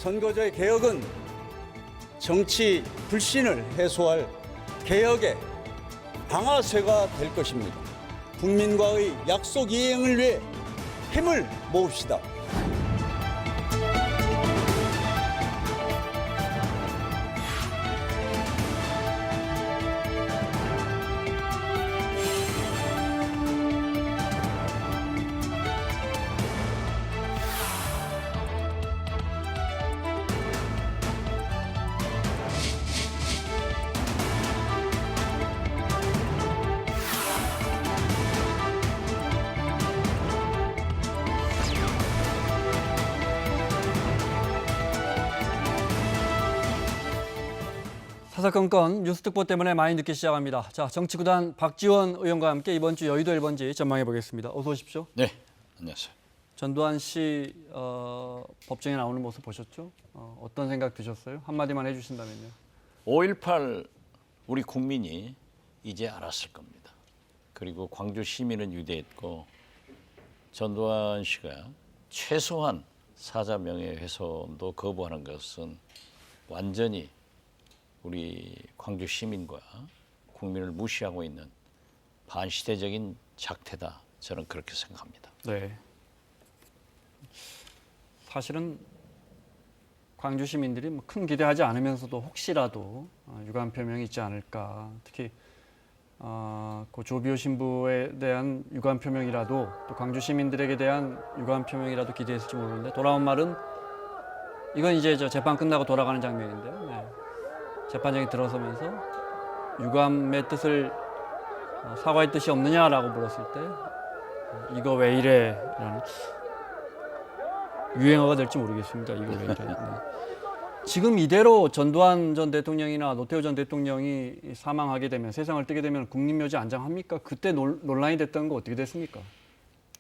선거제 개혁은 정치 불신을 해소할 개혁의 방아쇠가 될 것입니다. 국민과의 약속 이행을 위해 힘을 모읍시다. 사사건건 뉴스특보 때문에 많이 늦게 시작합니다. 자, 정치구단 박지원 의원과 함께 이번 주 여의도 1번지 전망해 보겠습니다. 어서 오십시오. 네, 안녕하세요. 전두환 씨 법정에 나오는 모습 보셨죠? 어떤 생각 드셨어요? 한마디만 해주신다면요. 5.18 우리 국민이 이제 알았을 겁니다. 그리고 광주 시민은 유대했고 전두환 씨가 최소한 사자 명예훼손도 거부하는 것은 완전히 우리 광주 시민과 국민을 무시하고 있는 반시대적인 작태다. 저는 그렇게 생각합니다. 네. 사실은 광주 시민들이 뭐 큰 기대하지 않으면서도 혹시라도 유감 표명이 있지 않을까. 특히 그 조비오 신부에 대한 유감 표명이라도 또 광주 시민들에게 대한 유감 표명이라도 기대했을지 모르는데 돌아온 말은 이건 이제 저 재판 끝나고 돌아가는 장면인데요. 네. 재판장이 들어서면서 유감의 뜻을 사과의 뜻이 없느냐라고 물었을 때 이거 왜 이래? 라는 유행어가 될지 모르겠습니다. 이거 왜 이래? 네. 지금 이대로 전두환 전 대통령이나 노태우 전 대통령이 사망하게 되면 세상을 뜨게 되면 국립묘지 안장합니까? 그때 논란이 됐던 거 어떻게 됐습니까?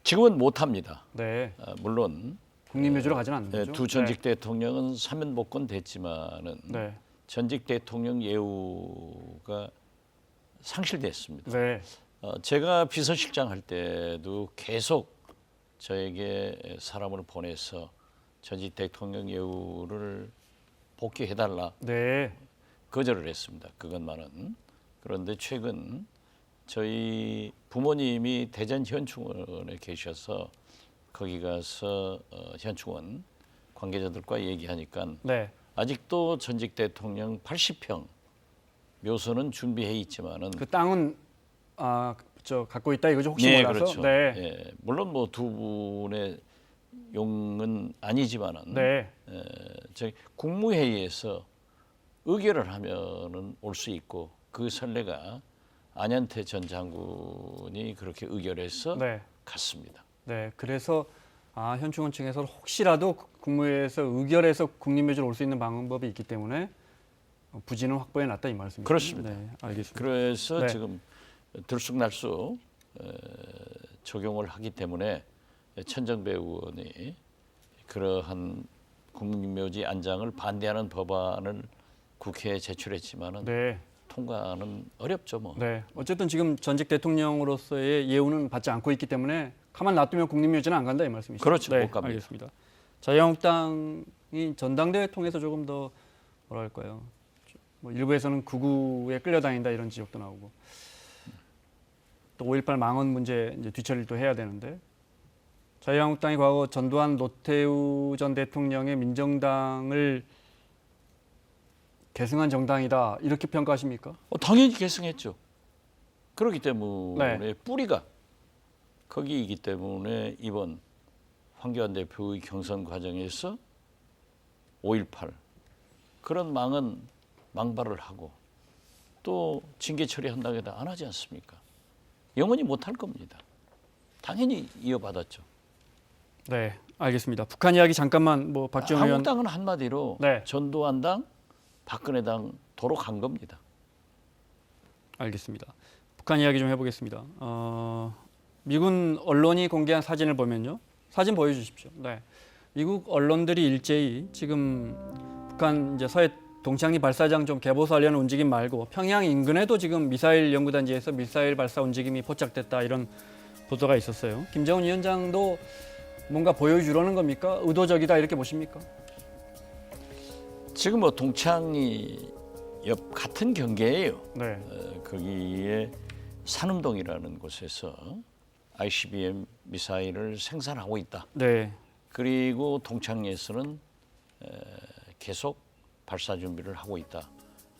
지금은 못합니다. 네. 물론 국립묘지로 가지는 않는 거죠. 두 전직 대통령은 사면복권 됐지만은 네. 전직 대통령 예우가 상실됐습니다. 네. 제가 비서실장 할 때도 계속 저에게 사람을 보내서 전직 대통령 예우를 복귀해달라 네. 거절을 했습니다. 그것만은. 그런데 최근 저희 부모님이 대전 현충원에 계셔서 거기 가서 현충원 관계자들과 얘기하니까 네. 아직도 전직 대통령 80평 묘소는 준비해 있지만은 그 땅은 갖고 있다 이거죠? 혹시 네, 몰라서. 그렇죠. 네. 예, 물론 뭐 두 분의 용은 아니지만은 네. 저희 국무회의에서 의결을 하면은 올 수 있고 그 선례가 안현태 전 장군이 그렇게 의결해서 네. 갔습니다. 네. 그래서 현충원 측에서 혹시라도 국무회의에서 의결해서 국립묘지로 올 수 있는 방법이 있기 때문에 부진을 확보해 놨다 이 말씀이시죠? 그렇습니다. 네, 알겠습니다. 그래서 네. 지금 들쑥날쑥 적용을 하기 때문에 천정배 의원이 그러한 국립묘지 안장을 반대하는 법안을 국회에 제출했지만은 네. 통과는 어렵죠 뭐. 네. 어쨌든 지금 전직 대통령으로서의 예우는 받지 않고 있기 때문에 가만 놔두면 국립묘지는 안 간다 이 말씀이시죠? 그렇죠. 네, 못 갑니다. 알겠습니다. 자유한국당이 전당대회 통해서 조금 더 뭐랄까요? 뭐 일부에서는 극우에 끌려다닌다 이런 지적도 나오고 또 5.18 망언 문제 이제 뒤처리를 또 해야 되는데 자유한국당이 과거 전두환 노태우 전 대통령의 민정당을 계승한 정당이다 이렇게 평가하십니까? 당연히 계승했죠. 그렇기 때문에 네. 뿌리가 거기이기 때문에 이번 황교안 대표의 경선 과정에서 5.18 그런 망발을 하고 또 징계 처리한다고 해도 안 하지 않습니까? 영원히 못할 겁니다. 당연히 이어받았죠. 네, 알겠습니다. 북한 이야기 잠깐만 뭐 박지원 의원. 한국당은 한마디로 네. 전두환당, 박근혜당 도로 간 겁니다. 알겠습니다. 북한 이야기 좀 해보겠습니다. 미군 언론이 공개한 사진을 보면요. 사진 보여주십시오. 네. 미국 언론들이 일제히 지금 북한 이제 서해 동창리 발사장 좀 개보수하려는 움직임 말고 평양 인근에도 지금 미사일 연구단지에서 미사일 발사 움직임이 포착됐다 이런 보도가 있었어요. 김정은 위원장도 뭔가 보여주려는 겁니까? 의도적이다 이렇게 보십니까? 지금 뭐 동창리 옆 같은 경계예요. 네. 거기에 산음동이라는 곳에서 ICBM 미사일을 생산하고 있다. 네. 그리고 동창리에서는 계속 발사 준비를 하고 있다.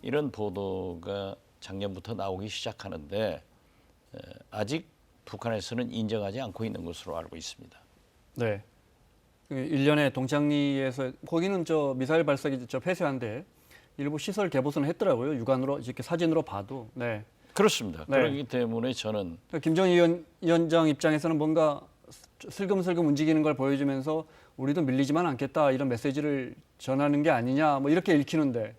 이런 보도가 작년부터 나오기 시작하는데 아직 북한에서는 인정하지 않고 있는 것으로 알고 있습니다. 네. 1년에 동창리에서 거기는 저 미사일 발사기 저 폐쇄한데 일부 시설 개보수는 했더라고요. 육안으로 이렇게 사진으로 봐도. 네. 그렇습니다. 네. 그렇기 때문에 저는 김정일 위원장 입장에서는 뭔가 슬금슬금 움직이는 걸 보여주면서 우리도 밀리지만 않겠다 이런 메시지를 전하는 게 아니냐 뭐 이렇게 읽히는데.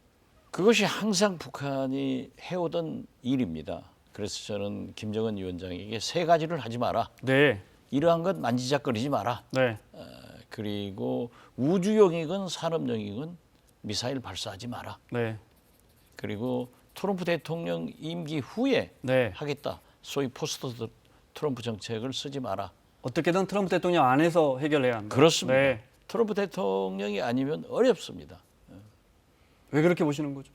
그것이 항상 북한이 해오던 일입니다. 그래서 저는 김정은 위원장에게 세 가지를 하지 마라. 네. 이러한 것 만지작거리지 마라. 네. 그리고 우주용이건 산업용이건 미사일 발사하지 마라. 네. 그리고 트럼프 대통령 임기 후에 네. 하겠다. 소위 포스트 트럼프 정책을 쓰지 마라. 어떻게든 트럼프 대통령 안에서 해결해야 한다. 그렇습니다. 네. 트럼프 대통령이 아니면 어렵습니다. 왜 그렇게 보시는 거죠?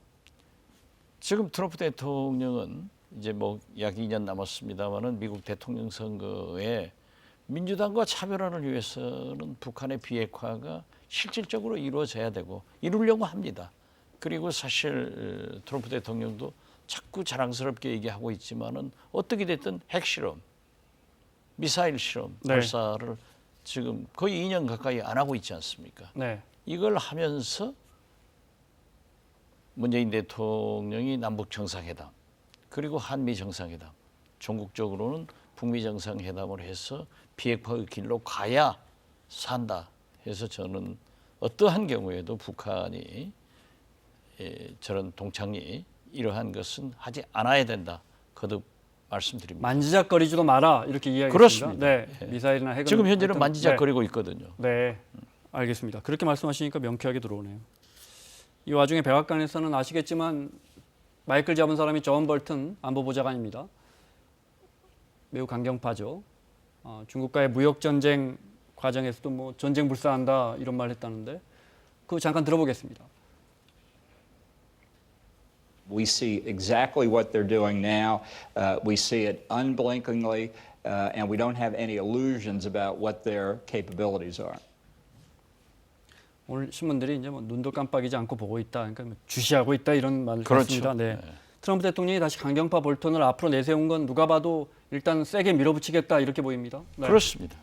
지금 트럼프 대통령은 이제 뭐 약 2년 남았습니다만은 미국 대통령 선거에 민주당과 차별화를 위해서는 북한의 비핵화가 실질적으로 이루어져야 되고 이루려고 합니다. 그리고 사실 트럼프 대통령도 자꾸 자랑스럽게 얘기하고 있지만은 어떻게 됐든 핵실험, 미사일 실험, 네. 발사를 지금 거의 2년 가까이 안 하고 있지 않습니까? 네. 이걸 하면서 문재인 대통령이 남북 정상회담 그리고 한미 정상회담, 전국적으로는 북미 정상회담을 해서 비핵화의 길로 가야 산다 해서 저는 어떠한 경우에도 북한이 저런 동창리 이러한 것은 하지 않아야 된다. 거듭 말씀드립니다. 만지작거리지도 마라 이렇게 이야기했습니다. 그렇습니다. 네. 예. 미사일이나 핵은 지금 현재는 하여튼, 만지작거리고 있거든요. 네. 알겠습니다. 그렇게 말씀하시니까 명쾌하게 들어오네요. 이 와중에 백악관에서는 아시겠지만 마이크를 잡은 사람이 존 볼튼 안보보좌관입니다. 매우 강경파죠. 중국과의 무역 전쟁 과정에서도 뭐 전쟁 불사한다 이런 말 했다는데 그거 잠깐 들어보겠습니다. We see exactly what they're doing now. We see it unblinkingly, and we don't have any illusions about what their capabilities are. 오늘 신문들이 이제 뭐 눈도 깜빡이지 않고 보고 있다, 그러니까 뭐 주시하고 있다 이런 말을 그렇죠. 했습니다. 네. 네. 트럼프 대통령이 다시 강경파 볼턴을 앞으로 내세운 건 누가 봐도 일단 세게 밀어붙이겠다 이렇게 보입니다. 네. 그렇습니다.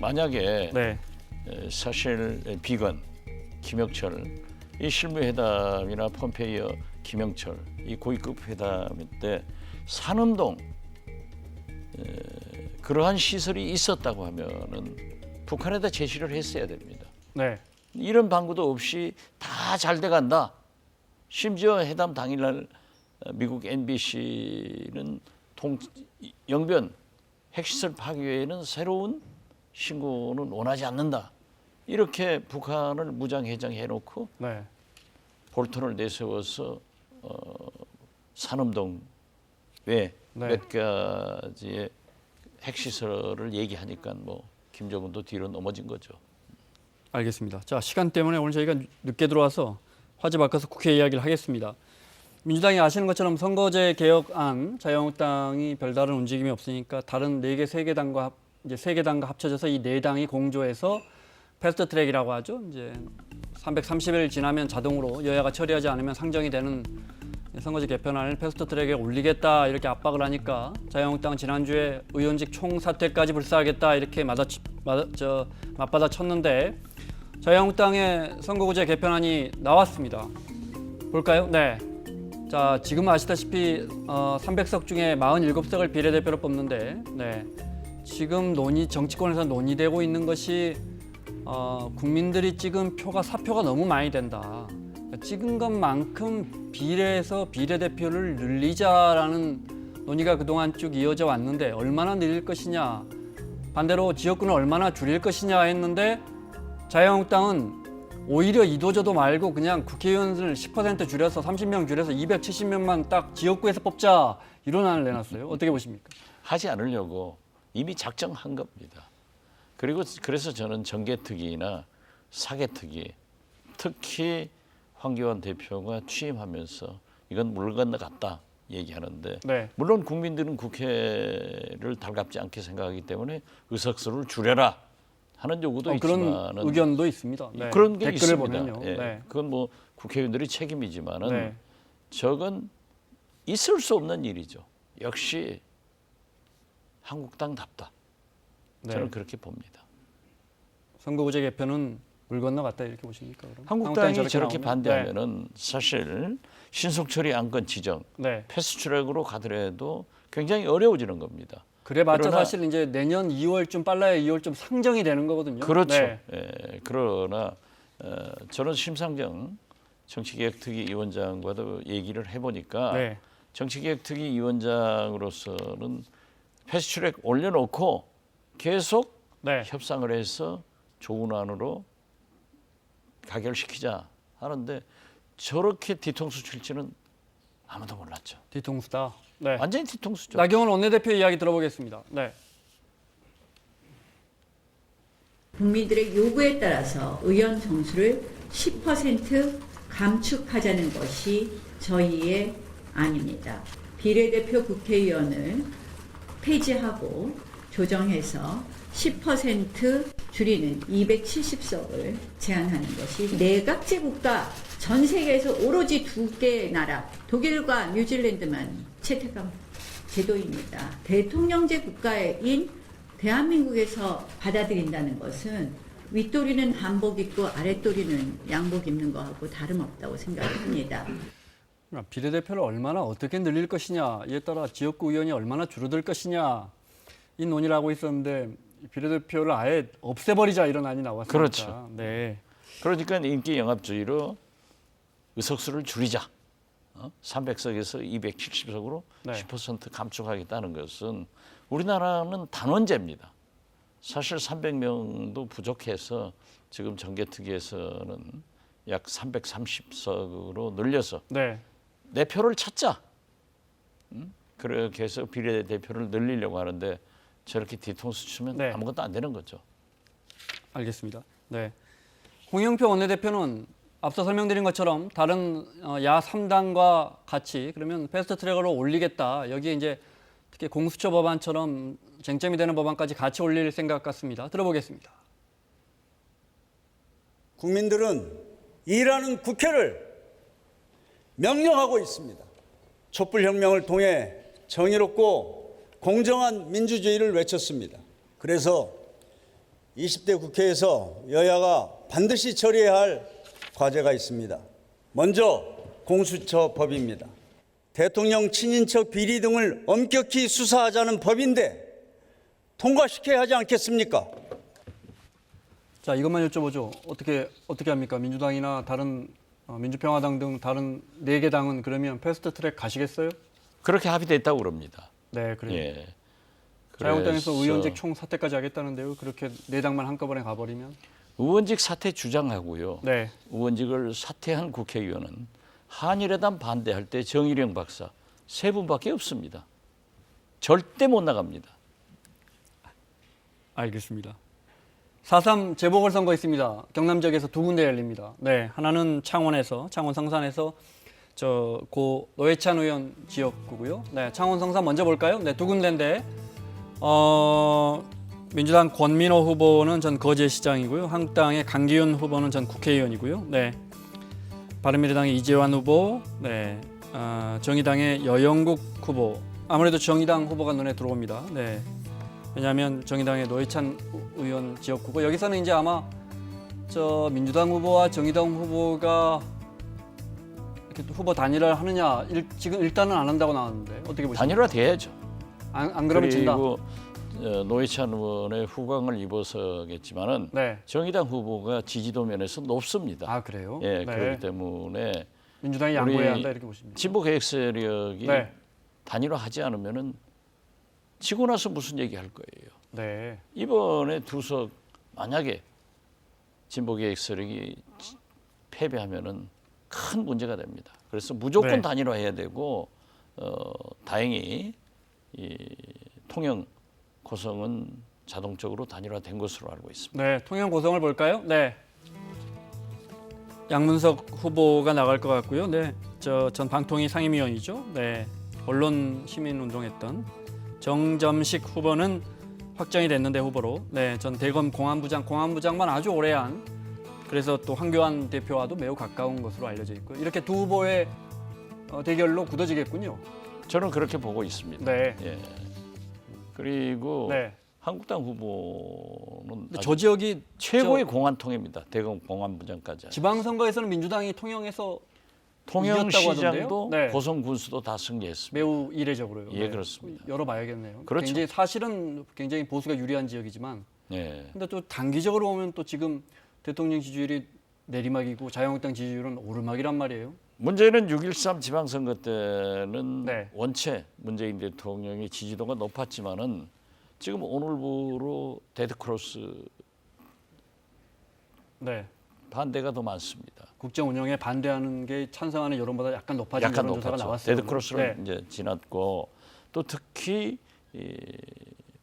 만약에 네. 사실 비건, 김영철 이 실무회담이나 폼페이오, 김영철 이 고위급 회담 때 산음동 그러한 시설이 있었다고 하면은 북한에다 제시를 했어야 됩니다. 네. 이런 방구도 없이 다 잘 돼간다. 심지어 회담 당일날 미국 NBC는 영변 핵시설 파괴에는 새로운 신고는 원하지 않는다. 이렇게 북한을 무장해장해놓고 네. 볼턴을 내세워서 산음동 외 몇 가지의 핵시설을 얘기하니까 뭐 김정은도 뒤로 넘어진 거죠. 알겠습니다. 자, 시간 때문에 오늘 저희가 늦게 들어와서 화제 바꿔서 국회 이야기를 하겠습니다. 민주당이 아시는 것처럼 선거제 개혁안 자유한국당이 별다른 움직임이 없으니까 다른 4개, 3개 이제 3개 당과 합쳐져서 이 4당이 공조해서 패스트 트랙이라고 하죠. 이제 330일 지나면 자동으로 여야가 처리하지 않으면 상정이 되는 선거제 개편안을 패스트 트랙에 올리겠다 이렇게 압박을 하니까 자유한국당은 지난주에 의원직 총사퇴까지 불사하겠다 이렇게 맞받아 쳤는데 자유한국당의 선거구제 개편안이 나왔습니다. 볼까요? 네. 자, 지금 아시다시피 300석 중에 47석을 비례대표로 뽑는데, 네. 지금 정치권에서 논의되고 있는 것이 국민들이 찍은 표가 사표가 너무 많이 된다. 찍은 것만큼 비례해서 비례대표를 늘리자라는 논의가 그동안 쭉 이어져 왔는데 얼마나 늘릴 것이냐, 반대로 지역구는 얼마나 줄일 것이냐 했는데 자유한국당은 오히려 이도저도 말고 그냥 국회의원을 10% 줄여서 30명 줄여서 270명만 딱 지역구에서 뽑자 이런 안을 내놨어요. 어떻게 보십니까? 하지 않으려고 이미 작정한 겁니다. 그리고 그래서 저는 정개특위나 사개특위, 특히 황교안 대표가 취임하면서 이건 물 건너갔다 얘기하는데 네. 물론 국민들은 국회를 달갑지 않게 생각하기 때문에 의석수를 줄여라 하는 요구도 그런 있지만은 의견도 있습니다. 네. 그런 게 댓글을 있습니다. 보면요. 예. 네. 그건 뭐 국회의원들이 책임이지만은 네. 저건 있을 수 없는 일이죠. 역시 한국당답다. 네. 저는 그렇게 봅니다. 선거구제 개편은 물 건너갔다 이렇게 보십니까? 그럼? 한국당이 저렇게 나오면? 반대하면은 사실 신속처리 안건 지정, 네. 패스트트랙으로 가더라도 굉장히 어려워지는 겁니다. 그래봤자 그러나- 사실 이제 내년 2월쯤 빨라야 2월쯤 상정이 되는 거거든요. 그렇죠. 네. 예, 그러나 저는 심상정 정치개혁특위위원장과도 얘기를 해보니까 네. 정치개혁특위위원장으로서는 패스트트랙 올려놓고 계속 네. 협상을 해서 좋은 안으로 가결시키자 하는데 저렇게 뒤통수 칠지는 아무도 몰랐죠. 뒤통수다. 네. 완전히 뒤통수죠. 나경원 원내대표 이야기 들어보겠습니다. 네. 국민들의 요구에 따라서 의원 정수를 10% 감축하자는 것이 저희의 안입니다. 비례대표 국회의원을 폐지하고 조정해서 10% 줄이는 270석을 제한하는 것이 내각제 국가 전 세계에서 오로지 두 개의 나라 독일과 뉴질랜드만 채택한 제도입니다. 대통령제 국가인 대한민국에서 받아들인다는 것은 윗도리는 한복 입고 아랫도리는 양복 입는 거하고 다름없다고 생각합니다. 비례대표를 얼마나 어떻게 늘릴 것이냐, 이에 따라 지역구 의원이 얼마나 줄어들 것이냐 이 논의를 하고 있었는데 비례대표를 아예 없애버리자 이런 안이 나왔습니다. 그렇죠. 네. 그러니까 인기 영합주의로 의석수를 줄이자. 300석에서 270석으로 네. 10% 감축하겠다는 것은 우리나라는 단원제입니다. 사실 300명도 부족해서 지금 정개특위에서는 약 330석으로 늘려서 네. 내 표를 찾자. 그렇게 해서 비례대표를 늘리려고 하는데 저렇게 뒤통수 치면 네. 아무것도 안 되는 거죠. 알겠습니다. 네. 홍영표 원내대표는 앞서 설명드린 것처럼 다른 야 3당과 같이 그러면 패스트트랙으로 올리겠다. 여기에 이제 특히 공수처 법안처럼 쟁점이 되는 법안까지 같이 올릴 생각 같습니다. 들어보겠습니다. 국민들은 일하는 국회를 명령하고 있습니다. 촛불혁명을 통해 정의롭고 공정한 민주주의를 외쳤습니다. 그래서 20대 국회에서 여야가 반드시 처리해야 할 과제가 있습니다. 먼저 공수처법입니다. 대통령 친인척 비리 등을 엄격히 수사하자는 법인데 통과시켜야 하지 않겠습니까? 자, 이것만 여쭤보죠. 어떻게 합니까? 민주당이나 다른 민주평화당 등 다른 4개 당은 그러면 패스트트랙 가시겠어요? 그렇게 합의됐다고 그럽니다. 네, 그래요. 예. 자유한국당에서 그래서 의원직 총 사퇴까지 하겠다는데요. 그렇게 4당만 한꺼번에 가버리면? 의원직 사퇴 주장하고요. 네. 의원직을 사퇴한 국회의원은 한일회담 반대할 때 정일영 박사 3분밖에 없습니다. 절대 못 나갑니다. 알겠습니다. 4.3 재보궐선거 있습니다. 경남 지역에서 2군데 열립니다. 네, 하나는 창원 성산에서 고 노회찬 의원 지역구고요. 네, 창원 성산 먼저 볼까요? 네, 2군데인데 민주당 권민호 후보는 전 거제시장이고요. 한국당의 강기훈 후보는 전 국회의원이고요. 네, 바른미래당의 이재환 후보, 네, 정의당의 여영국 후보. 아무래도 정의당 후보가 눈에 들어옵니다. 네. 왜냐하면 정의당의 노회찬 의원 지역구고 여기서는 이제 아마 민주당 후보와 정의당 후보가 이렇게 후보 단일화를 하느냐 지금 일단은 안 한다고 나왔는데 어떻게 보십니까? 단일화 돼야죠. 안 그러면 진다. 그리고 노회찬 의원의 후광을 입어서겠지만은 네. 정의당 후보가 지지도 면에서 높습니다. 아 그래요? 예, 네. 그렇기 때문에 민주당이 양보해야 한다 이렇게 보십니까? 진보 개혁 세력이 네. 단일화하지 않으면은 지고 나서 무슨 얘기할 거예요. 네. 이번에 2석 만약에 진보 개혁 세력이 패배하면은 큰 문제가 됩니다. 그래서 무조건 네. 단일화해야 되고 다행히 이 통영 고성은 자동적으로 단일화된 것으로 알고 있습니다. 네, 통영 고성을 볼까요? 네. 양문석 후보가 나갈 것 같고요. 네, 전 방통위 상임위원이죠. 네, 언론 시민운동했던 정점식 후보는 확정이 됐는데 후보로. 네, 전 대검 공안부장만 아주 오래 한. 그래서 또 황교안 대표와도 매우 가까운 것으로 알려져 있고 이렇게 두 후보의 대결로 굳어지겠군요. 저는 그렇게 보고 있습니다. 네. 예. 그리고 네. 한국당 후보는 근데 아주 저 지역이 최고의 공안통입니다. 대검 공안부장까지. 지방선거에서는 민주당이 통영에서 통영시장도 이겼다고 하던데요? 네. 고성 군수도 다 승리했습니다. 매우 이례적으로요. 예, 그렇습니다. 열어봐야겠네요. 그렇죠. 굉장히 사실은 굉장히 보수가 유리한 지역이지만, 예. 근데 또 단기적으로 보면 또 지금 대통령 지지율이 내리막이고 자유한국당 지지율은 오르막이란 말이에요. 문제는 6.13 지방선거 때는 네. 원체 문재인 대통령의 지지도가 높았지만은 지금 오늘부로 데드크로스 네. 반대가 더 많습니다. 국정 운영에 반대하는 게 찬성하는 여론보다 약간 높아진 약간 여론조사가 높았죠. 나왔어요. 데드크로스를 네. 이제 지났고 또 특히 이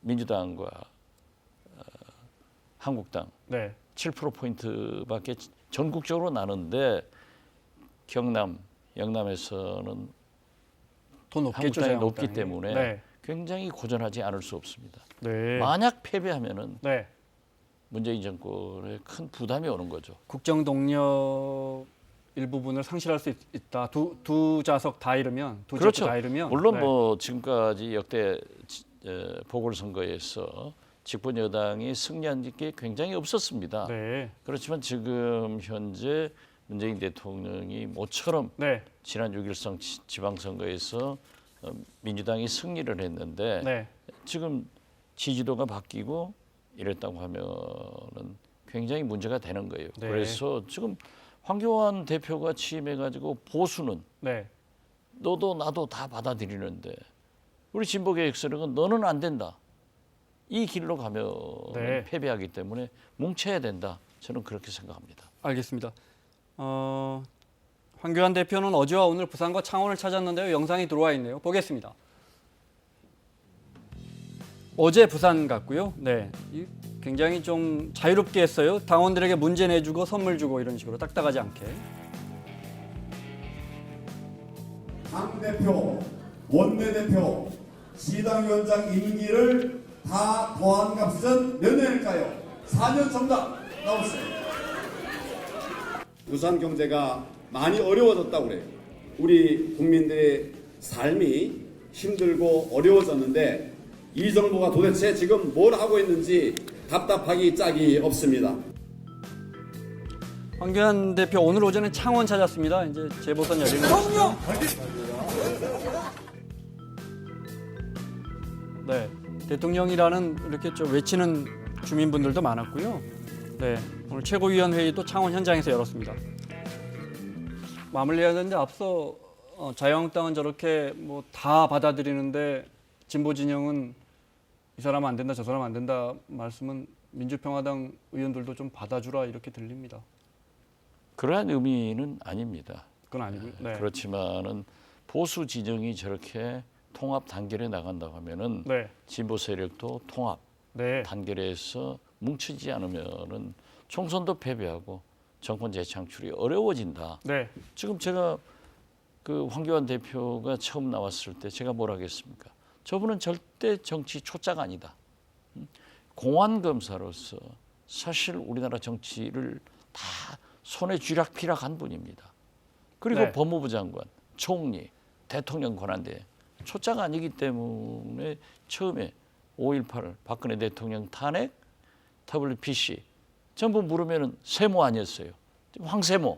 민주당과 한국당 네. 7%포인트밖에 전국적으로 나는데 경남, 영남에서는 더 높겠죠. 한국당이 높기 자유한국당이. 때문에 네. 굉장히 고전하지 않을 수 없습니다. 네. 만약 패배하면은 네. 문재인 정권에 큰 부담이 오는 거죠. 국정 동력 일부분을 상실할 수 있다. 두 좌석 다 잃으면, 두 그렇죠. 좌석 다 잃으면. 물론 네. 뭐 지금까지 역대 보궐선거에서 집권 여당이 승리한 게 굉장히 없었습니다. 네. 그렇지만 지금 현재 문재인 대통령이 모처럼 네. 지난 6.13 지방선거에서 민주당이 승리를 했는데 네. 지금 지지도가 바뀌고 이랬다고 하면은 굉장히 문제가 되는 거예요. 네. 그래서 지금 황교안 대표가 취임해가지고 보수는 네. 너도 나도 다 받아들이는데 우리 진보개혁세력은 너는 안 된다. 이 길로 가면 네. 패배하기 때문에 뭉쳐야 된다. 저는 그렇게 생각합니다. 알겠습니다. 황교안 대표는 어제와 오늘 부산과 창원을 찾았는데요. 영상이 들어와 있네요. 보겠습니다. 어제 부산 갔고요. 네, 굉장히 좀 자유롭게 했어요. 당원들에게 문제 내주고 선물 주고 이런 식으로 딱딱하지 않게. 당대표, 원내대표, 시당위원장 임기를 다 더한 값은 몇 년일까요? 4년 정답 나오세요. 부산 경제가 많이 어려워졌다고 그래요. 우리 국민들의 삶이 힘들고 어려워졌는데 이 정부가 도대체 지금 뭘 하고 있는지 답답하기 짝이 없습니다. 황교안 대표 오늘 오전에 창원 찾았습니다. 이제 재보선 열리는 것이죠. 네, 대통령이라는 이렇게 좀 외치는 주민분들도 많았고요. 네, 오늘 최고위원회의도 창원 현장에서 열었습니다. 마무리해야 되는데 앞서 자유한국당은 저렇게 뭐 다 받아들이는데 진보 진영은 이 사람은 안 된다, 저 사람은 안 된다 말씀은 민주평화당 의원들도 좀 받아주라 이렇게 들립니다. 그러한 의미는 아닙니다. 그건 아니고요. 네. 그렇지만은 보수 진영이 저렇게 통합 단결해 나간다고 하면은 네. 진보 세력도 통합 네. 단결해서 뭉치지 않으면은 총선도 패배하고 정권 재창출이 어려워진다. 네. 지금 제가 그 황교안 대표가 처음 나왔을 때 제가 뭘 하겠습니까? 저분은 절대 정치 초짜가 아니다. 공안 검사로서 사실 우리나라 정치를 다 손에 쥐락펴락한 분입니다. 그리고 네. 법무부 장관, 총리, 대통령 권한대 초짜가 아니기 때문에 처음에 5.18 박근혜 대통령 탄핵, WPC 전부 물으면은 세모 아니었어요. 황세모.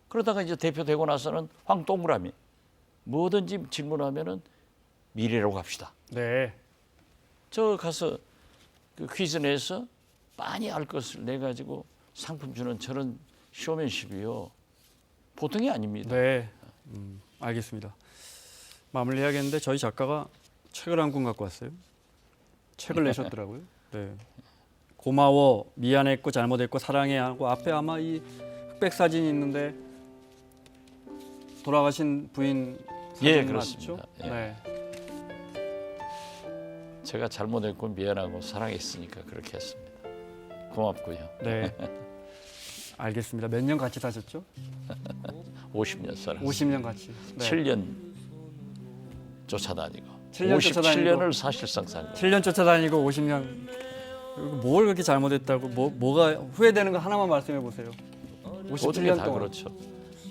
그러다가 이제 대표 되고 나서는 황동그라미. 뭐든지 질문하면은 미래로 갑시다. 네. 저 가서 그 퀴즈 내서 많이 알 것을 내 가지고 상품 주는 저런 쇼맨십이요. 보통이 아닙니다. 네. 알겠습니다. 마무리해야겠는데 저희 작가가 책을 한 권 갖고 왔어요. 책을 내셨더라고요. 네. 고마워, 미안했고 잘못했고 사랑해 하고 앞에 아마 이 흑백 사진이 있는데 돌아가신 부인 사진 예, 맞죠? 그렇습니다. 예. 네. 제가 잘못했고 미안하고 사랑했으니까 그렇게 했습니다. 고맙고요. 네. 알겠습니다. 몇 년 같이 사셨죠? 50년 살았어요. 50년 같이. 네. 7년 쫓아다니고 7년 쫓아다니고. 57년을 사실상 산 거예요. 7년 쫓아다니고 50년. 뭘 그렇게 잘못했다고 뭐가 후회되는 거 하나만 말씀해 보세요. 모든 57년 게 다 동안. 그렇죠.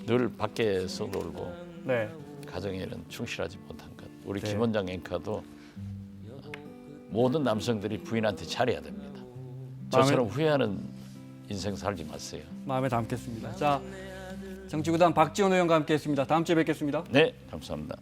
늘 밖에서 놀고 네. 가정에는 충실하지 못한 것. 우리 네. 김 원장 앵커도 모든 남성들이 부인한테 잘해야 됩니다. 저처럼 후회하는 인생 살지 마세요. 마음에 담겠습니다. 자, 정치구단 박지원 의원과 함께했습니다. 다음 주에 뵙겠습니다. 네, 감사합니다.